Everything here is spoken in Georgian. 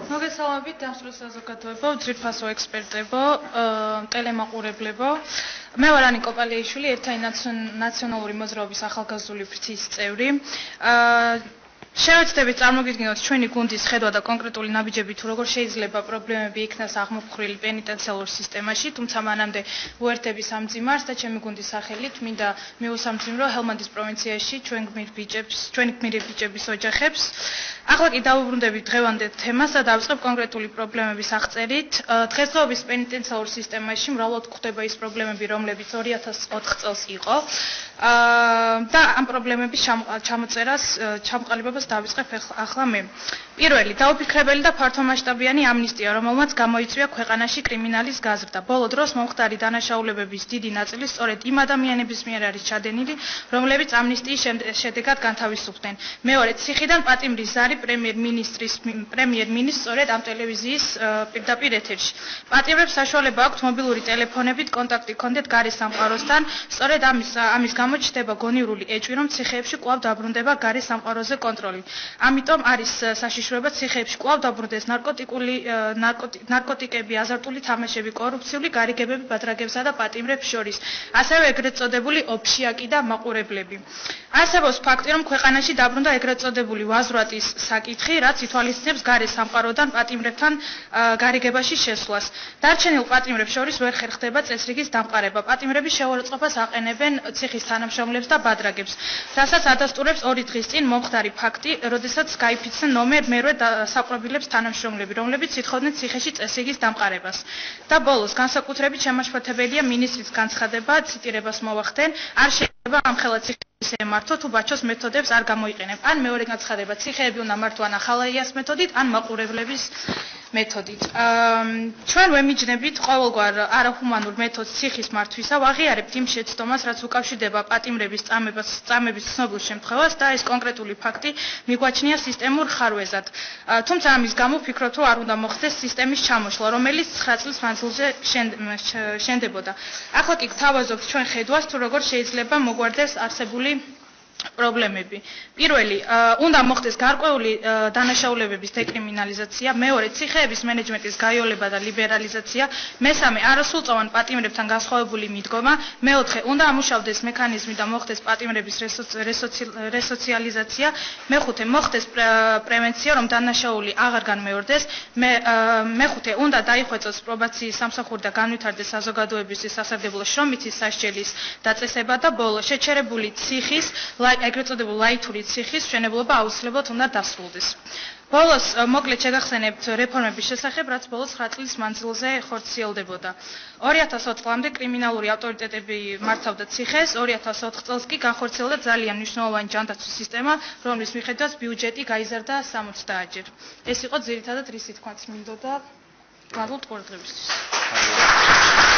მოგესალმებით დამსწრე საზოგადოებო, ძვირფასო ექსპერტებო, ტელემაყურებლებო. მე ვარ ანიკო პალიაშვილი, ერთიანი ნაციონალური მოძრაობის ახალგაზრდული ფრთის წევრი. შევეცდებით წარმოგიდგინოთ ჩვენი გუნდის ხედვა და კონკრეტული ნაბიჯები თუ როგორ შეიძლება პრობლემები იქნას აღმოფხვრილი პენიტენციალურ სისტემაში, თუმცა მანამდე უერთების ამ ძიმარს და ჩემი გუნდის სახელით მინდა მიუსამძიმრო ჰელმანდის პროვინციაში ჩვენი გმირი ბიჭების ოჯახებს. ახლა კი დავუბრუნდებით დღევანდელ თემას და დავიწყებ კონკრეტული პრობლემების აღწერით. დღესდღეობის პენიტენციალურ სისტემაში მრავლად გვხვდება ის პრობლემები, რომლებიც 2004 წელს იყო. და ამ პრობლემების ჩამოყალიბებას დავიწყებ ახლა მე. პირველი, დაუფიქრებელი და ფართომასშტაბიანი ამნისტია, რომელმაც გამოიწვია ქვეყანაში კრიმინალის გაზრდა. ბოლო დროს მომხდარი დანაშაულებების დიდი ნაწილი სწორედ იმ ადამიანების მიერ არის ჩადენილი, რომლებიც ამნისტიის შედეგად განთავისუფლდნენ. მეორე, ციხიდან პატიმრის ზარი პრემიერ-მინისტრს სწორედ ამ ტელევიზიის პირდაპირ ეთერში. პატიმრებს საშუალება აქვთ მობილური ტელეფონებით კონტაქტი ჰქონდეთ გარის სამყაროსთან, სწორედ ამის გამო ჩნდება გონივრული ეჭვი, რომ ციხეებში კვლავ დაბრუნდება გარის სამყაროზე კონტროლი. ამიტომ არის საშიშროება ციხეებში კვლავ დაბრუნდეს ნარკოტიკები, აზარტული თამაშები, კორუფციული გარიგებები ბადრაგებსა და პატიმრებს შორის, ასევე ეგრეთ წოდებული ოფშიაკი და მაყურებლები. არსებობს ფაქტი, რომ ქვეყანაში დაბრუნდა ეგრეთ წოდებული ვაზვრატის საკითხი, რაც ითვალისწინებს გარის სამყაროდან პატიმრებთან გარიგებაში შესვლას. დარჩენილ პატიმრებს შორის ვერ ხერხდება წესრიგის დამყარება. პატიმრები შეურაცხყოფას აყენებენ ციხის თანამშრომლებს და ბადრაგებს, რასაც ადასტურებს 2 დღის წინ მომხდარი ფაქტი, როდესაც გაიფიცნენ მერვე საპყრობილებს თანამშრომლები, რომლებიც ითხოვდნენ ციხეში წესრიგის დამყარებას. და ბოლოს, განსაკუთრებით შემაშფოთებელია მინისტრის განცხადება, ციტირებას მოვახდენ, არ შეიძლება ამხელა ციხეების ემართო, თუ ბაჩოს მეთოდებს არ გამოიყენებ. ან მეორე განცხადება, ციხეები უნდა მართო ან ახალაიას მეთოდით, ან მაყურებლების მეთოდით. ჩვენ ვემიჯნებით ყოველგვარ არაჰუმანურ მეთოდს ციხის მართვისა, ვაღიარებთ იმ შეცდომას, რაც უკავშირდება პატიმრების წამების ცნობილ შემთხვევას და ეს კონკრეტული ფაქტი მიგვაჩნია სისტემურ ხარვეზად. თუმცა ამის გამო ვფიქრობთ, რომ არ უნდა მოხდეს სისტემის ჩამოშლა, რომელიც 9 წლის მანძილზე შენდებოდა. ახლა კი გთავაზობთ ჩვენ ხედვას, თუ როგორ შეიძლება მოგვარდეს არსებული პრობლემები. პირველი, უნდა მოხდეს გარკვეული დანაშაულებების დეკრიმინალიზაცია, მეორე, ციხეების მენეჯმენტის გაიოლება და ლიბერალიზაცია, მესამე, არასრულწლოვან პატიმრებთან განსხვავებული მიდგომა, მეოთხე, უნდა ამუშავდეს მექანიზმი და მოხდეს პატიმრების რესოციალიზაცია, მეხუთე, მოხდეს პრევენცია, რომ დანაშაული აღარ განმეორდეს, მეხუთე, უნდა დაიხვეწოს პრობაციის სამსახური და განვითარდეს საზოგადოებისთვის სასარგებლო შრომითი სასჯელის დაწესება და ბოლო, შეჩერებული ციხის ეგრეთ წოდებული ლაითური ციხის მშენებლობა აუცილებლად უნდა დასრულდეს. ბოლოს მოკლედ შეგახსენებთ რეფორმების შესახებ, რაც ბოლოს 9 წლის მანძილზე ხორციელდებოდა. 2004 წლამდე კრიმინალური ავტორიტეტები მართავდა ციხეს, 2004 წელს კი განხორციელდა ძალიან მნიშვნელოვანი ჯანდაცვის სისტემა, რომლის მიხედვითაც ბიუჯეტი გაიზარდა 60-ჯერ. ეს იყო ძირითადად რისი თქმაც მინდოდა. მადლობთ ყურადღებისთვის.